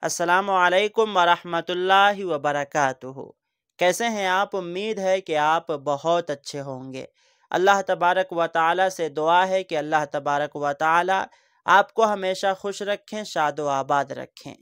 अस्सलामु अलैकुम वरहमतुल्लाहि वबरकातुहू। कैसे हैं आप? उम्मीद है कि आप बहुत अच्छे होंगे। अल्लाह तबारक व ताला से दुआ है कि अल्लाह तबारक व ताला आपको हमेशा खुश रखें, शाद व आबाद रखें।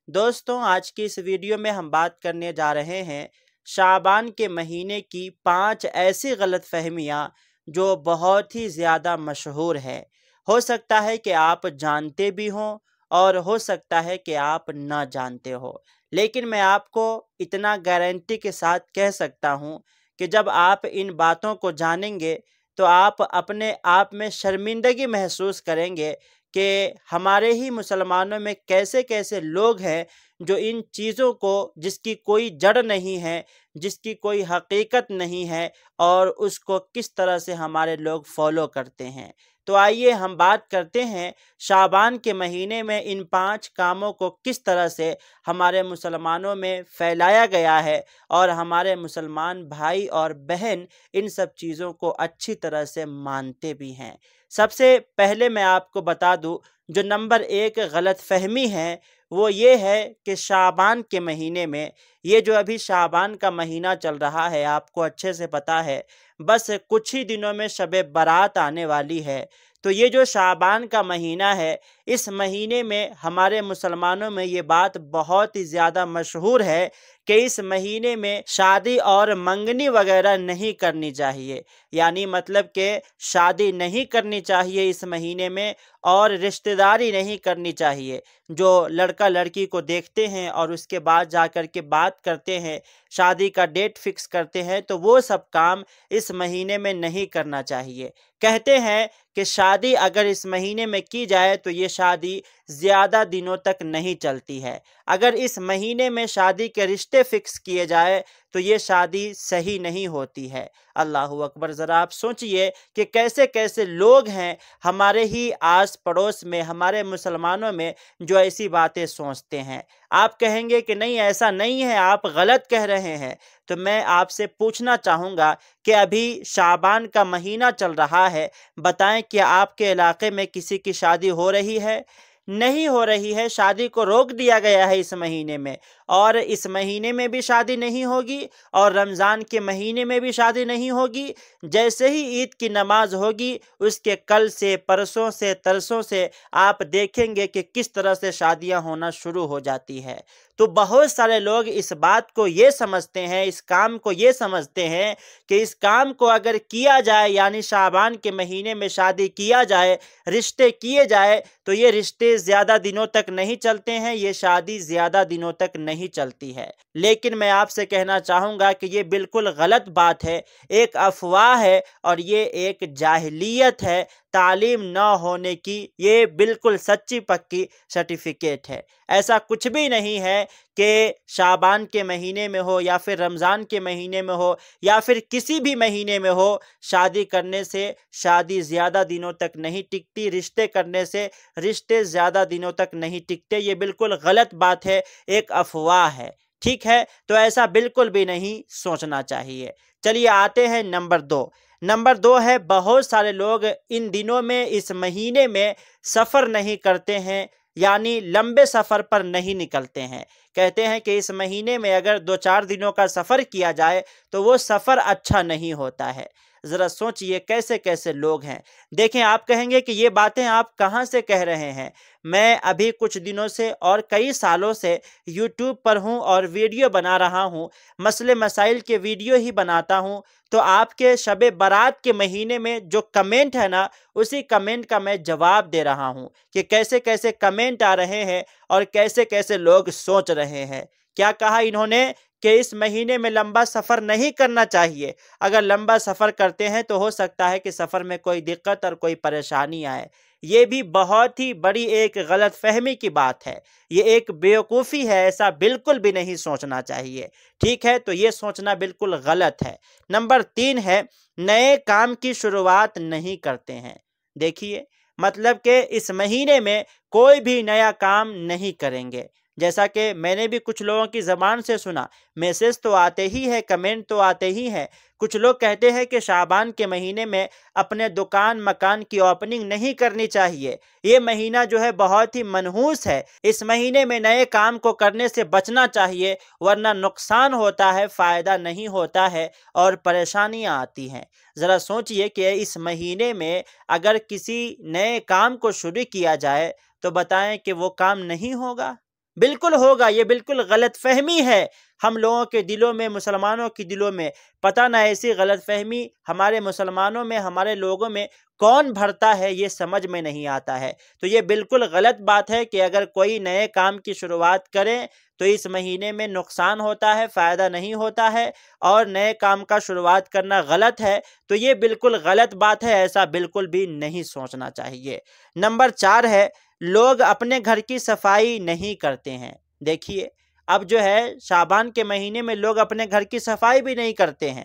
दोस्तों, आज की इस वीडियो में हम बात करने जा रहे हैं शाबान के महीने की 5 ऐसी गलत फहमियाँ जो बहुत ही ज़्यादा मशहूर है। हो सकता है कि आप जानते भी हों और हो सकता है कि आप ना जानते हो, लेकिन मैं आपको इतना गारंटी के साथ कह सकता हूँ कि जब आप इन बातों को जानेंगे तो आप अपने आप में शर्मिंदगी महसूस करेंगे कि हमारे ही मुसलमानों में कैसे कैसे लोग हैं जो इन चीज़ों को, जिसकी कोई जड़ नहीं है, जिसकी कोई हकीकत नहीं है, और उसको किस तरह से हमारे लोग फॉलो करते हैं। तो आइए हम बात करते हैं शाबान के महीने में इन 5 कामों को किस तरह से हमारे मुसलमानों में फैलाया गया है और हमारे मुसलमान भाई और बहन इन सब चीज़ों को अच्छी तरह से मानते भी हैं। सबसे पहले मैं आपको बता दूं, जो नंबर 1 गलत फहमी है वो ये है कि शाबान के महीने में, ये जो अभी शाबान का महीना चल रहा है, आपको अच्छे से पता है, बस कुछ ही दिनों में शब बारात आने वाली है। तो ये जो शाबान का महीना है, इस महीने में हमारे मुसलमानों में ये बात बहुत ही ज़्यादा मशहूर है कि इस महीने में शादी और मंगनी वगैरह नहीं करनी चाहिए। यानी मतलब कि शादी नहीं करनी चाहिए इस महीने में, और रिश्तेदारी नहीं करनी चाहिए। जो लड़का लड़की को देखते हैं और उसके बाद जा कर के बात करते हैं, शादी का डेट फिक्स करते हैं, तो वो सब काम इस महीने में नहीं करना चाहिए। कहते हैं कि शादी अगर इस महीने में की जाए तो ये शादी ज़्यादा दिनों तक नहीं चलती है। अगर इस महीने में शादी के रिश्ते फिक्स किए जाए तो ये शादी सही नहीं होती है। अल्लाह अकबर। ज़रा आप सोचिए कि कैसे कैसे लोग हैं हमारे ही आस पड़ोस में, हमारे मुसलमानों में, जो ऐसी बातें सोचते हैं। आप कहेंगे कि नहीं, ऐसा नहीं है, आप गलत कह रहे हैं। तो मैं आपसे पूछना चाहूँगा कि अभी शाबान का महीना चल रहा है, बताएं कि आपके इलाके में किसी की शादी हो रही है? नहीं हो रही है। शादी को रोक दिया गया है इस महीने में, और इस महीने में भी शादी नहीं होगी और रमज़ान के महीने में भी शादी नहीं होगी। जैसे ही ईद की नमाज होगी, उसके कल से, परसों से, तरसों से आप देखेंगे कि किस तरह से शादियां होना शुरू हो जाती है। तो बहुत सारे लोग इस बात को ये समझते हैं, इस काम को ये समझते हैं कि इस काम को अगर किया जाए, यानी शाबान के महीने में शादी किया जाए, रिश्ते किए जाए, तो ये रिश्ते ज़्यादा दिनों तक नहीं चलते हैं, ये शादी ज़्यादा दिनों तक नहीं चलती है। लेकिन मैं आपसे कहना चाहूँगा कि ये बिल्कुल गलत बात है, एक अफवाह है, और ये एक जाहिलियत है, तालीम न होने की ये बिल्कुल सच्ची पक्की सर्टिफिकेट है। ऐसा कुछ भी नहीं है कि शाबान के महीने में हो या फिर रमज़ान के महीने में हो या फिर किसी भी महीने में हो, शादी करने से शादी ज़्यादा दिनों तक नहीं टिकती, रिश्ते करने से रिश्ते ज़्यादा दिनों तक नहीं टिकते। ये बिल्कुल गलत बात है, एक अफवाह है। ठीक है, तो ऐसा बिल्कुल भी नहीं सोचना चाहिए। चलिए आते हैं नंबर 2। नंबर 2 है, बहुत सारे लोग इन दिनों में, इस महीने में सफ़र नहीं करते हैं, यानी लंबे सफ़र पर नहीं निकलते हैं। कहते हैं कि इस महीने में अगर 2-4 दिनों का सफ़र किया जाए तो वो सफ़र अच्छा नहीं होता है। ज़रा सोचिए कैसे कैसे लोग हैं। देखें, आप कहेंगे कि ये बातें आप कहाँ से कह रहे हैं? मैं अभी कुछ दिनों से और कई सालों से यूट्यूब पर हूँ और वीडियो बना रहा हूँ, मसले मसाइल के वीडियो ही बनाता हूँ। तो आपके शब बारात के महीने में जो कमेंट है ना, उसी कमेंट का मैं जवाब दे रहा हूँ कि कैसे कैसे कमेंट आ रहे हैं और कैसे कैसे लोग सोच रहे हैं। क्या कहा इन्होंने कि इस महीने में लंबा सफ़र नहीं करना चाहिए। अगर लंबा सफ़र करते हैं तो हो सकता है कि सफ़र में कोई दिक्कत और कोई परेशानी आए। ये भी बहुत ही बड़ी एक गलत फहमी की बात है, ये एक बेवकूफ़ी है, ऐसा बिल्कुल भी नहीं सोचना चाहिए। ठीक है, तो ये सोचना बिल्कुल गलत है। नंबर 3 है, नए काम की शुरुआत नहीं करते हैं। देखिए, मतलब कि इस महीने में कोई भी नया काम नहीं करेंगे। جیسا کہ میں نے بھی کچھ لوگوں کی زبان سے سنا، میسج تو آتے ہی ہے، کمنٹ تو آتے ہی ہیں، کچھ لوگ کہتے ہیں کہ شعبان کے مہینے میں اپنے دکان مکان کی اوپننگ نہیں کرنی چاہیے، یہ مہینہ جو ہے بہت ہی منحوس ہے، اس مہینے میں نئے کام کو کرنے سے بچنا چاہیے ورنہ نقصان ہوتا ہے، فائدہ نہیں ہوتا ہے اور پریشانیاں آتی ہیں۔ ذرا سوچئے کہ اس مہینے میں اگر کسی نئے کام کو شروع کیا جائے تو بتائیں کہ وہ کام نہیں ہوگا؟ بالکل ہوگا۔ یہ بالکل غلط فہمی ہے ہم لوگوں کے دلوں میں، مسلمانوں کے دلوں میں۔ پتہ نہ ایسی غلط فہمی ہمارے مسلمانوں میں، ہمارے لوگوں میں کون بھرتا ہے، یہ سمجھ میں نہیں آتا ہے۔ تو یہ بالکل غلط بات ہے کہ اگر کوئی نئے کام کی شروعات کرے تو اس مہینے میں نقصان ہوتا ہے، فائدہ نہیں ہوتا ہے اور نئے کام کا شروعات کرنا غلط ہے، تو یہ بالکل غلط بات ہے، ایسا بالکل بھی نہیں سوچنا چاہیے۔ نمبر 4 ہے، لوگ اپنے گھر کی صفائی نہیں کرتے ہیں۔ دیکھیے اب جو ہے شعبان کے مہینے میں لوگ اپنے گھر کی صفائی بھی نہیں کرتے ہیں،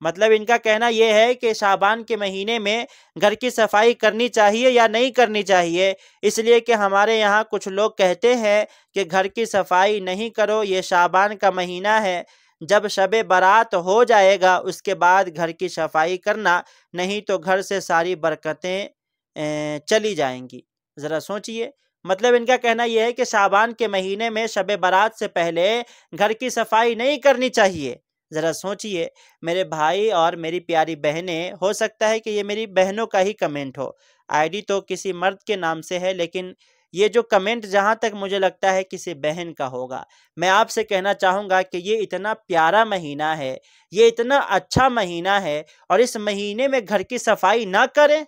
مطلب ان کا کہنا یہ ہے کہ شعبان کے مہینے میں گھر کی صفائی کرنی چاہیے یا نہیں کرنی چاہیے، اس لیے کہ ہمارے یہاں کچھ لوگ کہتے ہیں کہ گھر کی صفائی نہیں کرو، یہ شعبان کا مہینہ ہے، جب شب برات ہو جائے گا اس کے بعد گھر کی صفائی کرنا، نہیں تو گھر سے ساری برکتیں چلی جائیں گی۔ ذرا سوچئے، مطلب ان کا کہنا یہ ہے کہ شعبان کے مہینے میں شب برات سے پہلے گھر کی صفائی نہیں کرنی چاہیے۔ ذرا سوچئے میرے بھائی اور میری پیاری بہنیں، ہو سکتا ہے کہ یہ میری بہنوں کا ہی کمنٹ ہو، آئی ڈی تو کسی مرد کے نام سے ہے، لیکن یہ جو کمنٹ جہاں تک مجھے لگتا ہے کسی بہن کا ہوگا۔ میں آپ سے کہنا چاہوں گا کہ یہ اتنا پیارا مہینہ ہے، یہ اتنا اچھا مہینہ ہے اور اس مہینے میں گھر کی صفائی نہ کریں،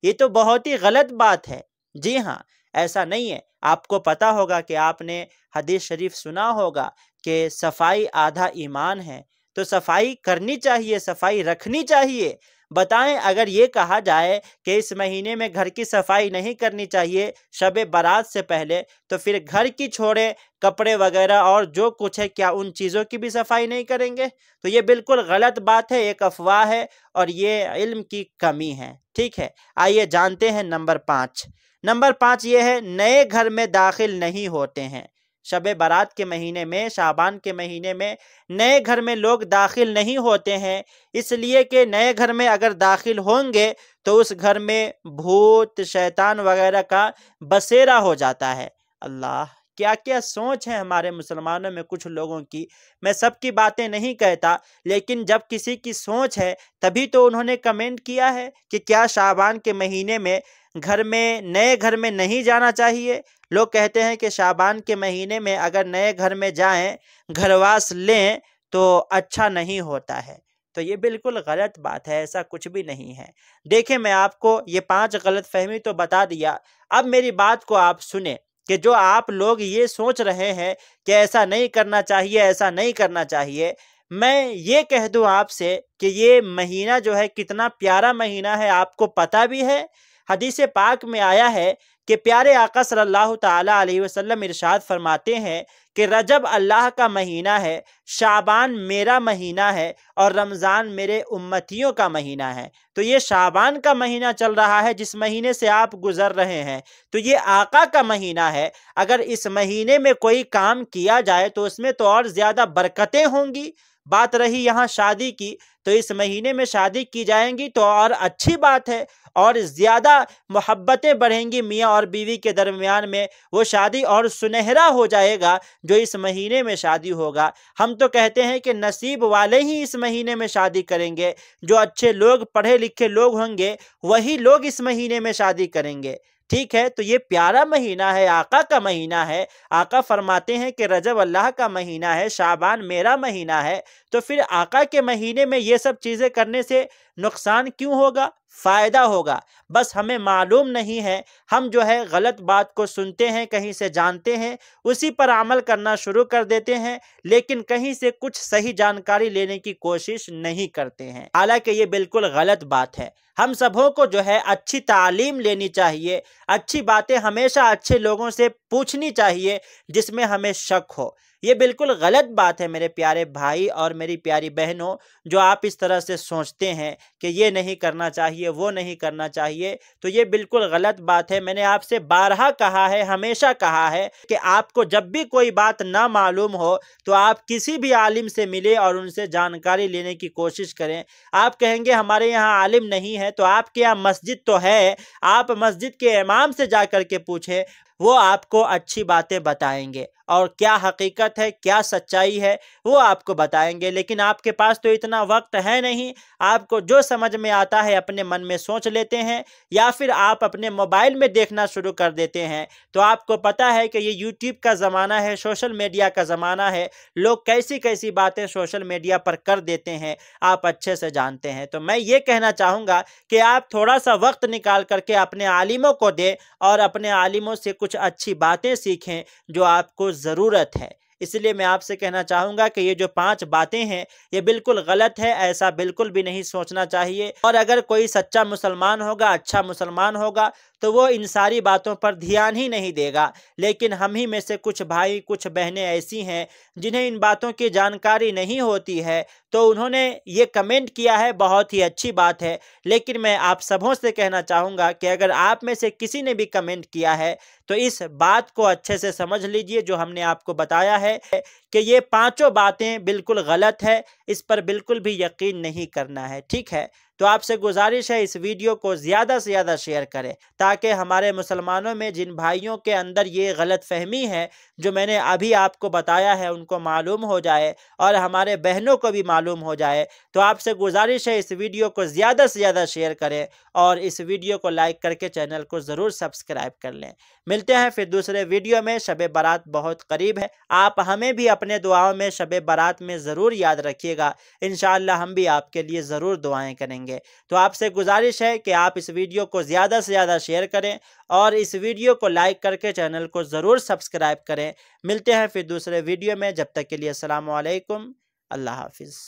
یہ تو بہت ہی غلط بات ہے۔ جی ہاں، ایسا نہیں ہے۔ آپ کو پتہ ہوگا کہ آپ نے حدیث شریف سنا ہوگا کہ صفائی آدھا ایمان ہے، تو صفائی کرنی چاہیے، صفائی رکھنی چاہیے۔ بتائیں اگر یہ کہا جائے کہ اس مہینے میں گھر کی صفائی نہیں کرنی چاہیے شب برات سے پہلے، تو پھر گھر کی چھوڑے کپڑے وغیرہ اور جو کچھ ہے کیا ان چیزوں کی بھی صفائی نہیں کریں گے؟ تو یہ بالکل غلط بات ہے، ایک افواہ ہے اور یہ علم کی کمی ہے۔ ٹھیک ہے، آئیے جانتے ہیں نمبر 5۔ نمبر 5 یہ ہے، نئے گھر میں داخل نہیں ہوتے ہیں۔ شب برات کے مہینے میں، شعبان کے مہینے میں نئے گھر میں لوگ داخل نہیں ہوتے ہیں، اس لیے کہ نئے گھر میں اگر داخل ہوں گے تو اس گھر میں بھوت شیطان وغیرہ کا بسیرا ہو جاتا ہے۔ اللہ، کیا کیا سوچ ہے ہمارے مسلمانوں میں کچھ لوگوں کی۔ میں سب کی باتیں نہیں کہتا، لیکن جب کسی کی سوچ ہے تبھی تو انہوں نے کمنٹ کیا ہے کہ کیا شعبان کے مہینے میں نئے گھر میں نہیں جانا چاہیے۔ لوگ کہتے ہیں کہ شعبان کے مہینے میں اگر نئے گھر میں جائیں، گھرواس لیں تو اچھا نہیں ہوتا ہے، تو یہ بالکل غلط بات ہے، ایسا کچھ بھی نہیں ہے۔ دیکھیں میں آپ کو یہ 5 غلط فہمی تو بتا دیا، اب میری بات کو آپ سنیں کہ جو آپ لوگ یہ سوچ رہے ہیں کہ ایسا نہیں کرنا چاہیے، ایسا نہیں کرنا چاہیے، میں یہ کہہ دوں آپ سے کہ یہ مہینہ جو ہے کتنا پیارا مہینہ ہے، آپ کو پتہ بھی ہے۔ حدیث پاک میں آیا ہے کہ پیارے آقا صلی اللہ تعالیٰ علیہ وسلم ارشاد فرماتے ہیں کہ رجب اللہ کا مہینہ ہے، شعبان میرا مہینہ ہے اور رمضان میرے امتیوں کا مہینہ ہے۔ تو یہ شعبان کا مہینہ چل رہا ہے جس مہینے سے آپ گزر رہے ہیں، تو یہ آقا کا مہینہ ہے۔ اگر اس مہینے میں کوئی کام کیا جائے تو اس میں تو اور زیادہ برکتیں ہوں گی۔ بات رہی یہاں شادی کی، تو اس مہینے میں شادی کی جائیں گی تو اور اچھی بات ہے، اور زیادہ محبتیں بڑھیں گی میاں اور بیوی کے درمیان میں، وہ شادی اور سنہرا ہو جائے گا جو اس مہینے میں شادی ہوگا۔ ہم تو کہتے ہیں کہ نصیب والے ہی اس مہینے میں شادی کریں گے، جو اچھے لوگ، پڑھے لکھے لوگ ہوں گے وہی لوگ اس مہینے میں شادی کریں گے۔ ٹھیک ہے، تو یہ پیارا مہینہ ہے، آقا کا مہینہ ہے۔ آقا فرماتے ہیں کہ رجب اللہ کا مہینہ ہے، شعبان میرا مہینہ ہے، تو پھر آقا کے مہینے میں یہ سب چیزیں کرنے سے نقصان کیوں ہوگا؟ فائدہ ہوگا۔ بس ہمیں معلوم نہیں ہے، ہم جو ہے غلط بات کو سنتے ہیں، کہیں سے جانتے ہیں، اسی پر عمل کرنا شروع کر دیتے ہیں، لیکن کہیں سے کچھ صحیح جانکاری لینے کی کوشش نہیں کرتے ہیں، حالانکہ یہ بالکل غلط بات ہے۔ ہم سبوں کو جو ہے اچھی تعلیم لینی چاہیے، اچھی باتیں ہمیشہ اچھے لوگوں سے पूछनी चाहिए जिसमें हमें शक हो। ये बिल्कुल गलत बात है मेरे प्यारे भाई और मेरी प्यारी बहनों, जो आप इस तरह से सोचते हैं कि ये नहीं करना चाहिए, वो नहीं करना चाहिए, तो ये बिल्कुल गलत बात है। मैंने आपसे बारहा कहा है, हमेशा कहा है कि आपको जब भी कोई बात ना मालूम हो तो आप किसी भी आलिम से मिले और उनसे जानकारी लेने की कोशिश करें। आप कहेंगे हमारे यहाँ आलिम नहीं है, तो आपके यहाँ मस्जिद तो है, आप मस्जिद के इमाम से जा कर के पूछें, वो आपको अच्छी बातें बताएंगे और क्या हकीकत है, क्या सच्चाई है, वो आपको बताएंगे। लेकिन आपके पास तो इतना वक्त है नहीं, आपको जो समझ में आता है अपने मन में सोच लेते हैं या फिर आप अपने मोबाइल में देखना शुरू कर देते हैं। तो आपको पता है कि ये यूट्यूब का ज़माना है, सोशल मीडिया का ज़माना है, लोग कैसी कैसी बातें सोशल मीडिया पर कर देते हैं, आप अच्छे से जानते हैं। तो मैं ये कहना चाहूँगा कि आप थोड़ा सा वक्त निकाल करके अपने आलिमों को दें और अपने आलिमों से कुछ अच्छी बातें सीखें जो आपको ज़रूरत है। इसलिए मैं आपसे कहना चाहूँगा कि ये जो 5 बातें हैं ये बिल्कुल गलत है, ऐसा बिल्कुल भी नहीं सोचना चाहिए। और अगर कोई सच्चा मुसलमान होगा, अच्छा मुसलमान होगा, तो वो इन सारी बातों पर ध्यान ही नहीं देगा। लेकिन हम ही में से कुछ भाई, कुछ बहनें ऐसी हैं जिन्हें इन बातों की जानकारी नहीं होती है, तो उन्होंने ये कमेंट किया है, बहुत ही अच्छी बात है। लेकिन मैं आप सबों से कहना चाहूँगा कि अगर आप में से किसी ने भी कमेंट किया है तो इस बात को अच्छे से समझ लीजिए जो हमने आपको बताया है कि ये 5 बातें बिल्कुल गलत है, इस पर बिल्कुल भी यकीन नहीं करना है, ठीक है। तो आपसे गुजारिश है इस वीडियो को ज़्यादा से ज़्यादा शेयर करें ताकि हमारे मुसलमानों में जिन भाइयों के अंदर ये गलत फहमी है जो मैंने अभी आपको बताया है उनको मालूम हो जाए और हमारे बहनों को भी मालूम हो जाए। तो आपसे गुजारिश है इस वीडियो को ज़्यादा से ज़्यादा शेयर करें और इस वीडियो को लाइक करके चैनल को ज़रूर सब्सक्राइब कर लें। मिलते हैं फिर दूसरे वीडियो में। शब बारात बहुत करीब है, आप हमें भी अपने दुआओं में शब बारात में ज़रूर याद रखिएगा। इंशाअल्लाह हम भी आपके लिए ज़रूर दुआएं करेंगे। तो आपसे गुजारिश है कि आप इस वीडियो को ज़्यादा से ज़्यादा शेयर करें और इस वीडियो को लाइक करके चैनल को ज़रूर सब्सक्राइब करें। मिलते हैं फिर दूसरे वीडियो में, जब तक के लिए अस्सलामु अलैकुम, अल्लाह हाफिज़।